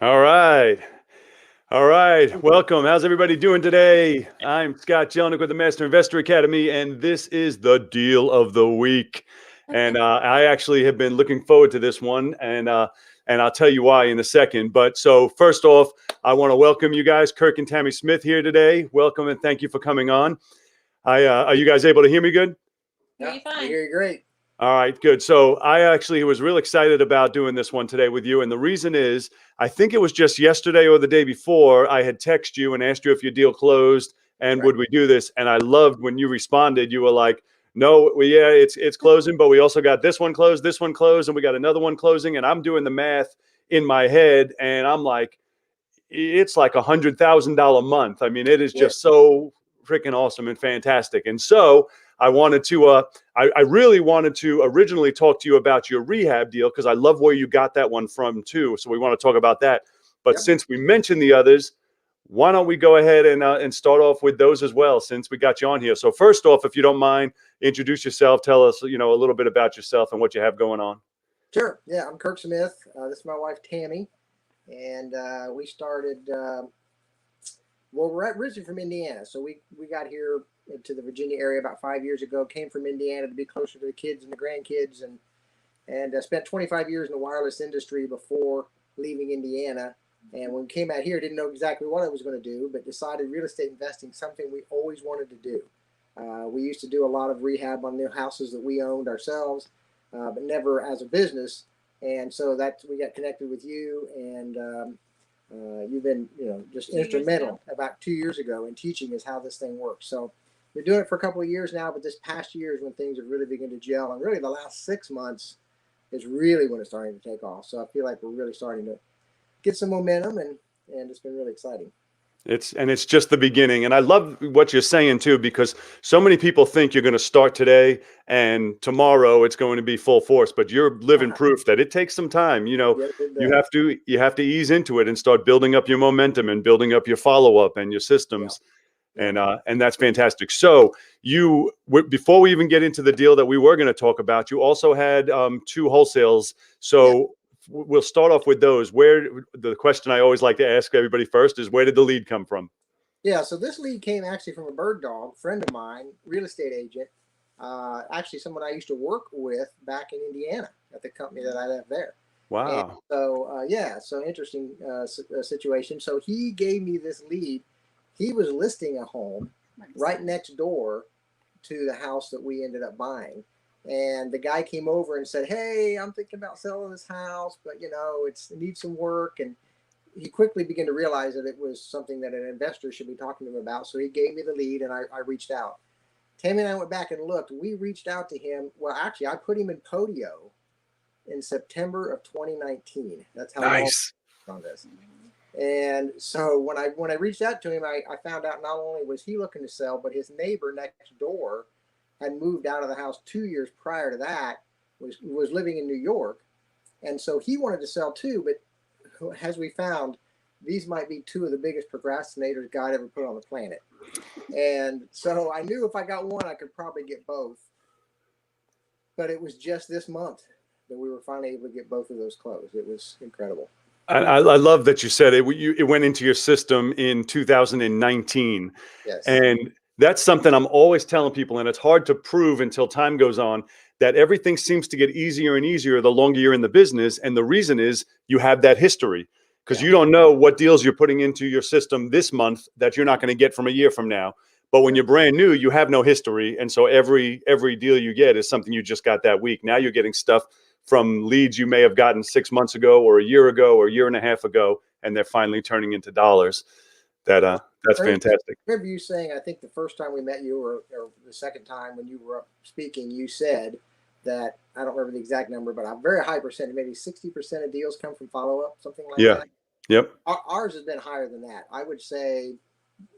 All right. All right. Welcome. How's everybody doing today? I'm Scott Jelinek with the Master Investor Academy, and this is the deal of the week. And I actually have been looking forward to this one, and I'll tell you why in a second. But so first off, I want to welcome you guys, Kirk and Tammy Smith here today. Welcome and thank you for coming on. Are you guys able to hear me good? Yeah, we hear you great. All right, good. So I actually was real excited about doing this one today with you. And the reason is, I think it was just yesterday or the day before, I had texted you and asked you if your deal closed and Right. would we do this. And I loved when you responded. You were like, no, yeah, it's closing, but we also got this one closed, and we got another one closing. And I'm doing the math in my head, and I'm like, it's like $100,000 a month. I mean, it is Yeah. just so freaking awesome and fantastic. And so I wanted to, I really wanted to originally talk to you about your rehab deal because I love where you got that one from too. So we want to talk about that. But Yep. since we mentioned the others, why don't we go ahead and start off with those as well, since we got you on here. So first off, if you don't mind, introduce yourself. Tell us, a little bit about yourself and what you have going on. Sure. Yeah, I'm Kirk Smith. This is my wife Tammy, and we started. Well, we're originally from Indiana, so we got here to the Virginia area about 5 years ago. Came from Indiana to be closer to the kids and the grandkids, and spent 25 years in the wireless industry before leaving Indiana. And when we came out here, didn't know exactly what I was going to do, but decided real estate investing something we always wanted to do. We used to do a lot of rehab on new houses that we owned ourselves, but never as a business. And so that we got connected with you, and you've been, just instrumental about 2 years ago in teaching us how this thing works. So we're doing it for a couple of years now, but this past year is when things have really begun to gel, and really the last 6 months is really when it's starting to take off. So I feel like we're really starting to get some momentum, and it's been really exciting. It's just the beginning. And I love what you're saying too, because so many people think you're going to start today and tomorrow it's going to be full force, but you're living proof that it takes some time. Yes, it You does. have to ease into it and start building up your momentum and building up your follow-up and your Yeah. systems. Yeah. And that's fantastic. So before we even get into the deal that we were going to talk about, you also had two wholesales. So we'll start off with those. The question I always like to ask everybody first is, where did the lead come from? Yeah, so this lead came actually from a bird dog friend of mine, real estate agent. Actually, someone I used to work with back in Indiana at the company that I left there. And Wow. so, yeah, so interesting situation. So he gave me this lead. He was listing a home right next door to the house that we ended up buying. And the guy came over and said, "Hey, I'm thinking about selling this house, but it needs some work." And he quickly began to realize that it was something that an investor should be talking to him about. So he gave me the lead, and I reached out. Tammy and I went back and looked. We reached out to him. Well, actually, I put him in Podio in September of 2019. That's how Nice. long on this. And so when I reached out to him, I found out not only was he looking to sell, but his neighbor next door had moved out of the house 2 years prior to that, was living in New York, and so he wanted to sell too. But as we found, these might be two of the biggest procrastinators God ever put on the planet. And so I knew if I got one, I could probably get both. But it was just this month that we were finally able to get both of those closed. It was incredible. I love that you said it. It went into your system in 2019. Yes. And that's something I'm always telling people, and it's hard to prove until time goes on, that everything seems to get easier and easier the longer you're in the business. And the reason is you have that history, because Yeah. you don't know what deals you're putting into your system this month that you're not going to get from a year from now. But when you're brand new, you have no history. And so every deal you get is something you just got that week. Now you're getting stuff from leads you may have gotten 6 months ago or a year ago or a year and a half ago, and they're finally turning into dollars. That's fantastic. I remember you saying, I think the first time we met you, or the second time when you were up speaking, you said that, I don't remember the exact number, but a very high percentage, maybe 60% of deals come from follow up, something like Yeah. that. Yep. Ours has been higher than that. I would say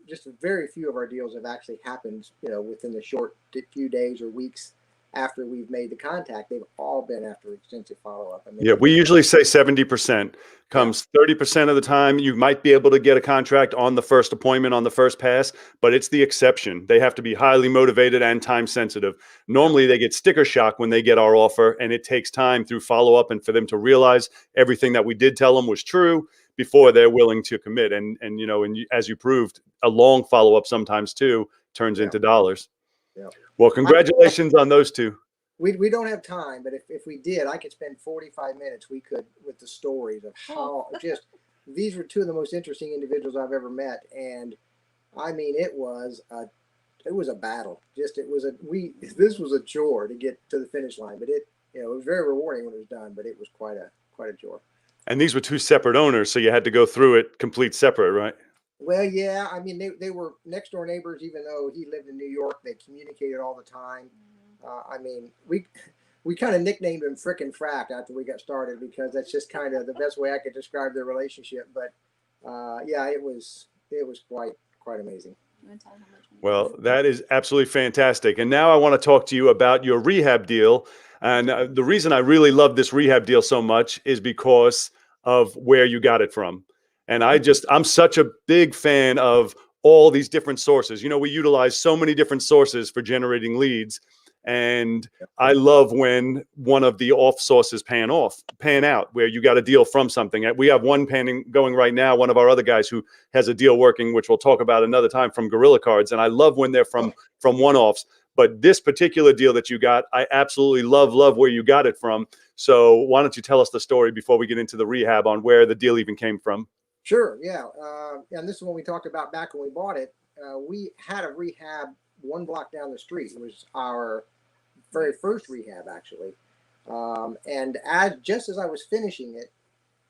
just very few of our deals have actually happened, within the short few days or weeks after we've made the contact, they've all been after extensive follow-up. I mean, Yeah, we usually say 70% comes. 30% of the time you might be able to get a contract on the first appointment, on the first pass, but it's the exception. They have to be highly motivated and time sensitive. Normally they get sticker shock when they get our offer, and it takes time through follow-up and for them to realize everything that we did tell them was true before they're willing to commit. And you know, and as you proved, a long follow-up sometimes too turns into dollars. Yeah. Well, congratulations on those two. We don't have time, but if we did, I could spend 45 minutes. We could with the stories of how just these were two of the most interesting individuals I've ever met, and I mean it was a battle. Just this was a chore to get to the finish line, but it was very rewarding when it was done. But it was quite a chore. And these were two separate owners, so you had to go through it complete separate, right? Well, yeah. I mean, they were next door neighbors, even though he lived in New York. They communicated all the time. I mean, we kind of nicknamed him Frickin' Frack after we got started because that's just kind of the best way I could describe their relationship. But yeah, it was quite amazing. Well, that is absolutely fantastic. And now I want to talk to you about your rehab deal. And the reason I really love this rehab deal so much is because of where you got it from. And I'm such a big fan of all these different sources. You know, we utilize so many different sources for generating leads. And I love when one of the off sources pan out, where you got a deal from something. We have one panning going right now. One of our other guys who has a deal working, which we'll talk about another time, from Gorilla Cards. And I love when they're from one-offs. But this particular deal that you got, I absolutely love where you got it from. So why don't you tell us the story before we get into the rehab on where the deal even came from? Sure, yeah. And this is when we talked about back when we bought it. We had a rehab one block down the street. It was our very first rehab, actually. And just as I was finishing it,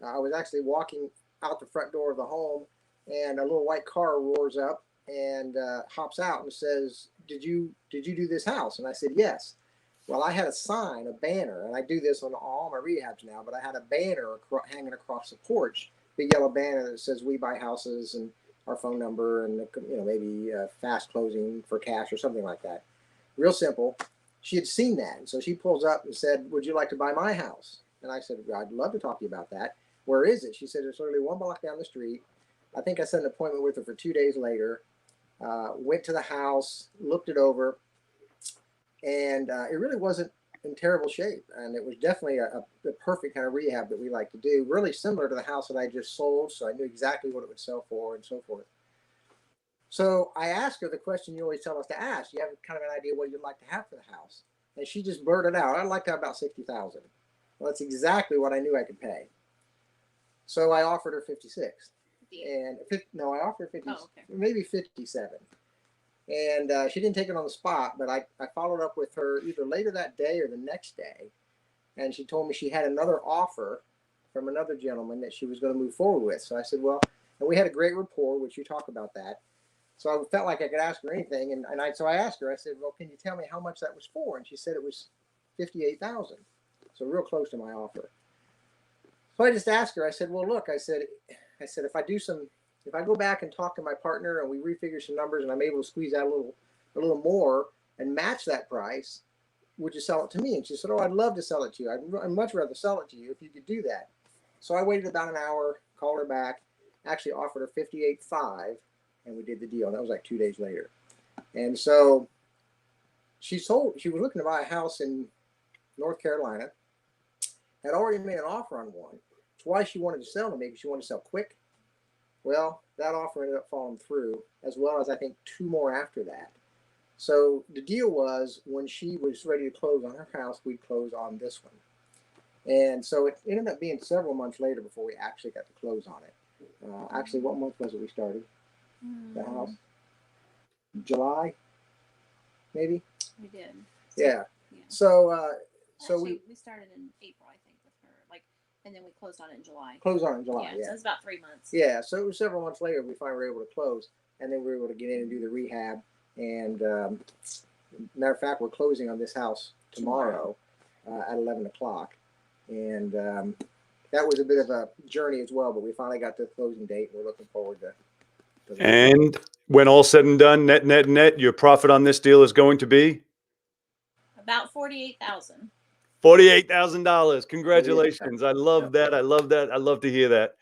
I was actually walking out the front door of the home, and a little white car roars up and hops out and says, "Did you do this house?" And I said, "Yes." Well, I had a sign, a banner, and I do this on all my rehabs now, but I had a banner hanging across the porch, big yellow banner that says "We buy houses" and our phone number, and maybe fast closing for cash or something like that. Real simple. She had seen that, and so she pulls up and said, "Would you like to buy my house?" And I said, "I'd love to talk to you about that. Where is it?" She said, "It's literally one block down the street." I think I set an appointment with her for 2 days later. Went to the house, looked it over, and it really wasn't in terrible shape. And it was definitely the perfect kind of rehab that we like to do, really similar to the house that I just sold, so I knew exactly what it would sell for and so forth. So I asked her the question you always tell us to ask. You have kind of an idea what you'd like to have for the house. And she just blurted out, "I'd like to have about 60,000. Well, that's exactly what I knew I could pay. So I offered her 56. And no, I offered 50, maybe 57. And she didn't take it on the spot, but I followed up with her either later that day or the next day. And she told me she had another offer from another gentleman that she was going to move forward with. So I said, well, and we had a great rapport, which you talk about that. So I felt like I could ask her anything. So I asked her, I said, well, can you tell me how much that was for? And she said it was 58,000. So real close to my offer. So I just asked her, I said, well, look, I said, if I go back and talk to my partner and we refigure some numbers and I'm able to squeeze out a little more and match that price, would you sell it to me? And she said, oh, I'd love to sell it to you. I'd much rather sell it to you if you could do that. So I waited about an hour, called her back, actually offered her 58.5, and we did the deal. That was like 2 days later. And so she was looking to buy a house in North Carolina, had already made an offer on one. That's why she wanted to sell to me, because she wanted to sell quick. Well, that offer ended up falling through, as well as I think 2 more after that. So the deal was, when she was ready to close on her house, we'd close on this one. And so it ended up being several months later before we actually got to close on it. Actually, what month was it we started the house? July, maybe? We did. Yeah. So Actually, we started in April, I think, with her. And then we closed on it in July. Closed on it in July, yeah. So it was about 3 months. Yeah, so it was several months later we finally were able to close, and then we were able to get in and do the rehab. And matter of fact, we're closing on this house tomorrow at 11 o'clock. And that was a bit of a journey as well, but we finally got to the closing date. We're looking forward to that. And when all said and done, net, your profit on this deal is going to be? About 48,000. $48,000. Congratulations. I love that. I love that. I love to hear that.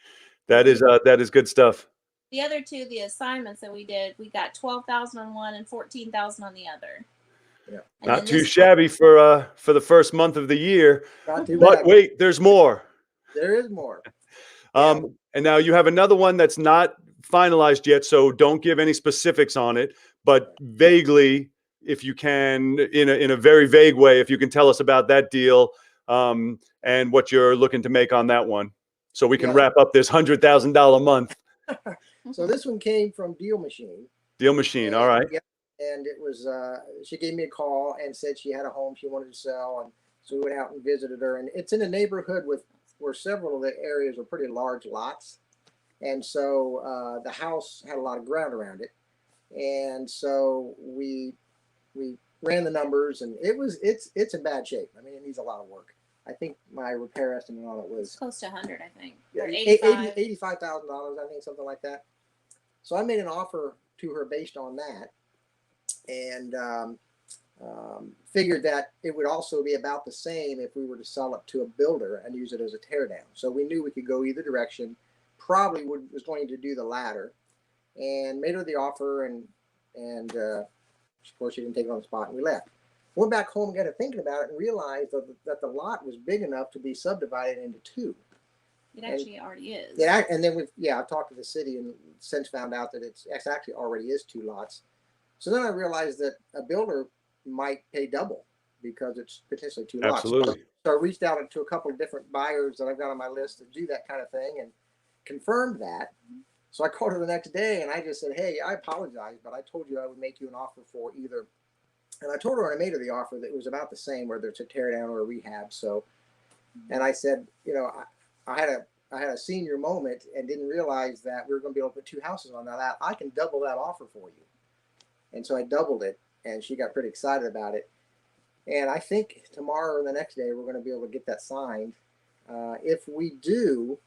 That is good stuff. The other two, the assignments that we did, we got 12,000 on one and 14,000 on the other. Yeah. And Not then too this- shabby for the first month of the year. Not too But bad. wait, there's more. There is more. And now you have another one that's not finalized yet, so don't give any specifics on it, but vaguely, if you can, in a very vague way, if you can tell us about that deal, and what you're looking to make on that one, so we can Yeah. wrap up this $100,000 month. So this one came from Deal Machine. Deal Machine, all right. Yeah, and it was she gave me a call and said she had a home she wanted to sell, and so we went out and visited her. And it's in a neighborhood where several of the areas are pretty large lots, and so the house had a lot of ground around it, and so we ran the numbers, and it's in bad shape. I mean, it needs a lot of work. I think my repair estimate on it was close to 100, I think. Or $85,000, 85. I think, something like that. So I made an offer to her based on that, and figured that it would also be about the same if we were to sell it to a builder and use it as a teardown. So we knew we could go either direction. Probably was going to do the latter, and made her the offer, and of course she didn't take it on the spot, and we left. Went back home and got to thinking about it and realized that the lot was big enough to be subdivided into two. It actually already is. Yeah, and then I've talked to the city and since found out that it's actually already is two lots. So then I realized that a builder might pay double because it's potentially two lots. Absolutely. So I reached out to a couple of different buyers that I've got on my list to do that kind of thing and confirmed that. So I called her the next day and I just said, hey, I apologize, but I told you I would make you an offer for either. And I told her when I made her the offer that it was about the same, whether it's a tear down or a rehab. So, and I said, I had a senior moment and didn't realize that we were going to be able to put two houses on that. I can double that offer for you. And so I doubled it, and she got pretty excited about it. And I think tomorrow or the next day, we're going to be able to get that signed. If we do,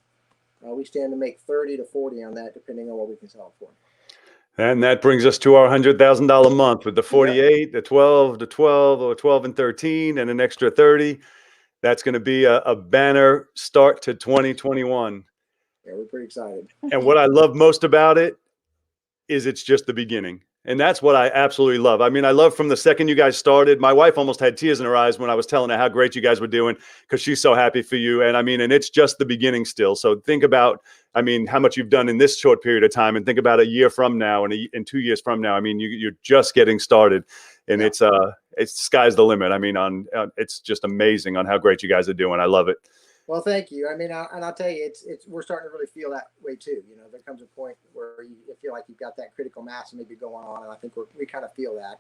we stand to make 30 to 40 on that, depending on what we can sell it for. And that brings us to our $100,000 month with the 48, the 12, the 12, or 12 and 13, and an extra 30. That's going to be a banner start to 2021. Yeah, we're pretty excited. And what I love most about it is it's just the beginning. And that's what I absolutely love. I mean, I love from the second you guys started. My wife almost had tears in her eyes when I was telling her how great you guys were doing because she's so happy for you. And I mean, and it's just the beginning still. So think about, I mean, how much you've done in this short period of time, and think about a year from now and 2 years from now. I mean, you're just getting started, and it's sky's the limit. I mean, it's just amazing on how great you guys are doing. I love it. Well, thank you. I mean, I'll tell you, we're starting to really feel that way too. There comes a point where you feel like you've got that critical mass maybe going on, and I think we kind of feel that.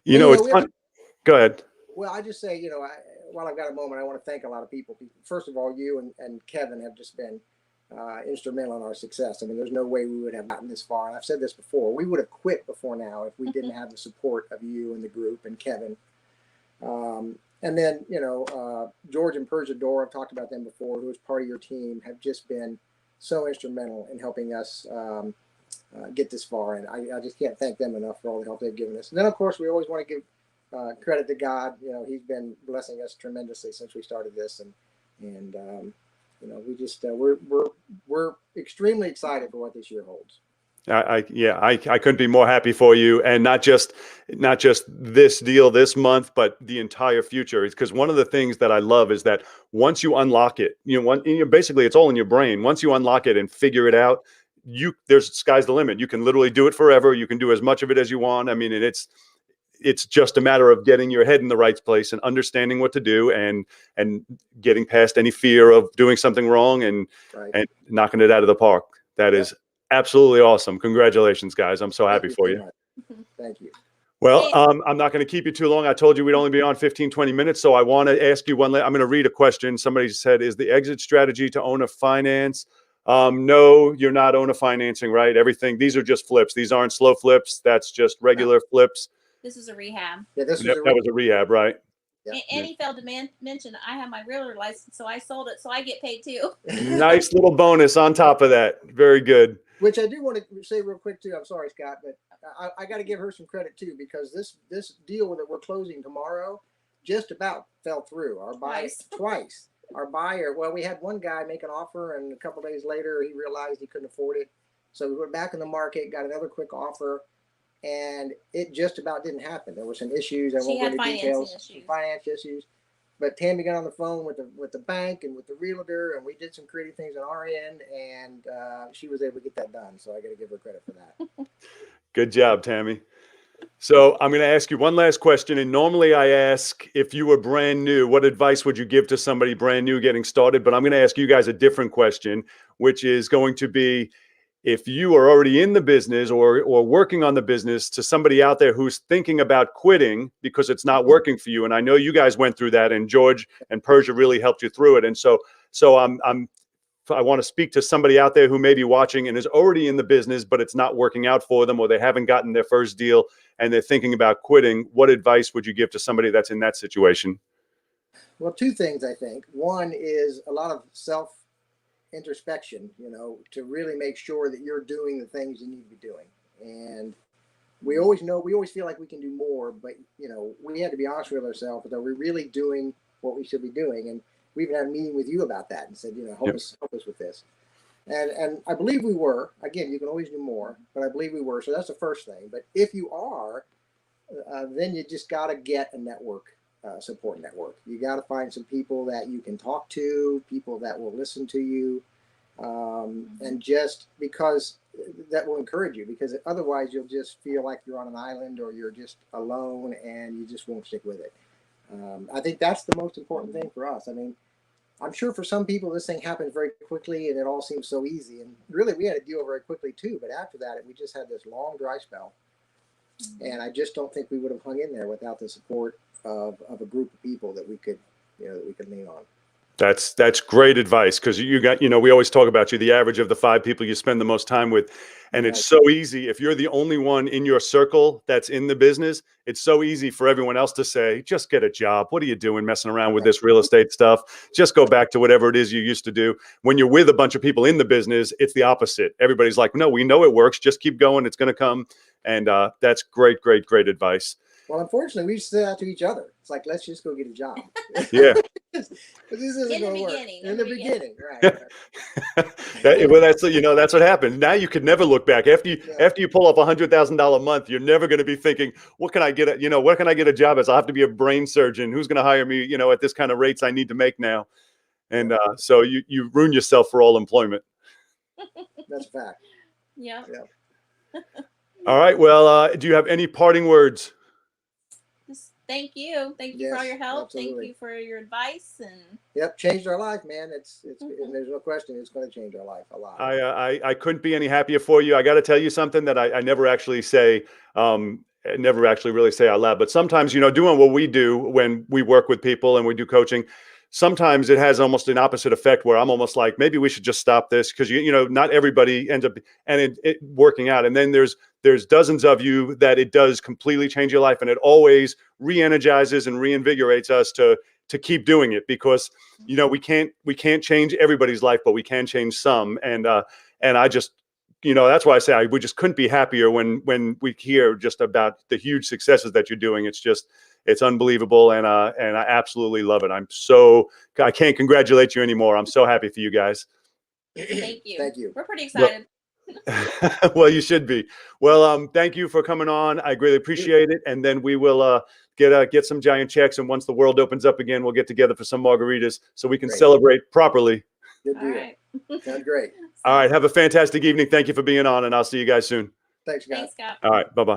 It's fun. Go ahead. Well, I just say, while I've got a moment, I want to thank a lot of people. First of all, you and Kevin have just been instrumental in our success. I mean, there's no way we would have gotten this far. And I've said this before. We would have quit before now if we didn't have the support of you and the group and Kevin. And then, George and Persia Door, I've talked about them before, who was part of your team, have just been so instrumental in helping us get this far. And I just can't thank them enough for all the help they've given us. And then, of course, we always want to give credit to God. He's been blessing us tremendously since we started this. And we just, we're extremely excited for what this year holds. I couldn't be more happy for you, and not just this deal this month, but the entire future. Because one of the things that I love is that once you unlock it, basically it's all in your brain. Once you unlock it and figure it out, there's sky's the limit. You can literally do it forever. You can do as much of it as you want. I mean, and it's just a matter of getting your head in the right place and understanding what to do and getting past any fear of doing something wrong and knocking it out of the park. That is absolutely awesome. Congratulations, guys. I'm so happy for you. Thank you. Well, I'm not going to keep you too long. I told you we'd only be on 15, 20 minutes. So I want to ask you I'm going to read a question. Somebody said, is the exit strategy to own a finance? No, you're not owner financing, right? These are just flips. These aren't slow flips. That's just regular flips. This is a rehab. Yeah, that was a rehab, right? Yeah. And he failed to mention I have my realtor license, so I sold it, so I get paid too. Nice little bonus on top of that. Very good. Which I do want to say real quick too. I'm sorry, Scott, but I got to give her some credit too, because this deal that we're closing tomorrow, just about fell through. Our buyer twice. Our buyer, well, we had one guy make an offer, and a couple days later, he realized he couldn't afford it. So we went back in the market, got another quick offer, and it just about didn't happen. There were some issues. I won't go into details. Some finance issues. But Tammy got on the phone with the bank and with the realtor, and we did some creative things on our end, and she was able to get that done. So I got to give her credit for that. Good job, Tammy. So I'm going to ask you one last question. And normally I ask, if you were brand new, what advice would you give to somebody brand new getting started? But I'm going to ask you guys a different question, which is going to be, if you are already in the business or working on the business, to somebody out there who's thinking about quitting because it's not working for you. And I know you guys went through that, and George and Persia really helped you through it. And so I want to speak to somebody out there who may be watching and is already in the business, but it's not working out for them, or they haven't gotten their first deal and they're thinking about quitting. What advice would you give to somebody that's in that situation? Well, two things, I think. One is a lot of introspection, to really make sure that you're doing the things you need to be doing. And we always feel like we can do more, but we had to be honest with ourselves. Are we really doing what we should be doing? And we even had a meeting with you about that and said, help us with this. And I believe we were. Again, you can always do more, but I believe we were. So that's the first thing. But if you are, then you just got to get a network. Support network. You got to find some people that you can talk to, people that will listen to you, and just because that will encourage you, because otherwise you'll just feel like you're on an island or you're just alone and you just won't stick with it. I think that's the most important thing for us. I mean, I'm sure for some people this thing happens very quickly and it all seems so easy, and really we had to deal very quickly too, but after that we just had this long dry spell, and I just don't think we would have hung in there without the support of a group of people that we could lean on. That's great advice, because you got, we always talk about you, the average of the 5 people you spend the most time with. And it's so easy. If you're the only one in your circle that's in the business, it's so easy for everyone else to say, just get a job. What are you doing messing around with this real estate stuff? Just go back to whatever it is you used to do. When you're with a bunch of people in the business, it's the opposite. Everybody's like, no, we know it works. Just keep going. It's going to come. And that's great advice. Well, unfortunately, we said that to each other. It's like, let's just go get a job. Yeah. This isn't going to work. In the beginning, right. Well, that's what happened. Now you could never look back. After you pull off $100,000 a month, you're never going to be thinking, what can I get a job as? I'll have to be a brain surgeon. Who's going to hire me, at this kind of rates I need to make now? And so you ruin yourself for all employment. That's a fact. Yeah. All right. Well, do you have any parting words? Thank you for all your help. Absolutely. Thank you for your advice. And changed our life, man. It's and there's no question it's going to change our life a lot. I couldn't be any happier for you. I got to tell you something that I never actually say, never actually really say out loud. But sometimes, doing what we do when we work with people and we do coaching, sometimes it has almost an opposite effect where I'm almost like, maybe we should just stop this, because not everybody ends up and it working out. And then there's dozens of you that it does completely change your life, and it always re-energizes and reinvigorates us to keep doing it, because we can't change everybody's life, but we can change some. And I just, that's why I say we just couldn't be happier when we hear just about the huge successes that you're doing. It's unbelievable, and I absolutely love it. I can't congratulate you anymore. I'm so happy for you guys. Thank you. Thank you. We're pretty excited. Well, you should be. Well, thank you for coming on. I greatly appreciate it. And then we will get some giant checks, and once the world opens up again, we'll get together for some margaritas so we can celebrate properly. Good deal. Right. Sounds great. All right. Have a fantastic evening. Thank you for being on, and I'll see you guys soon. Thanks, Scott. Thanks, Scott. All right. Bye-bye.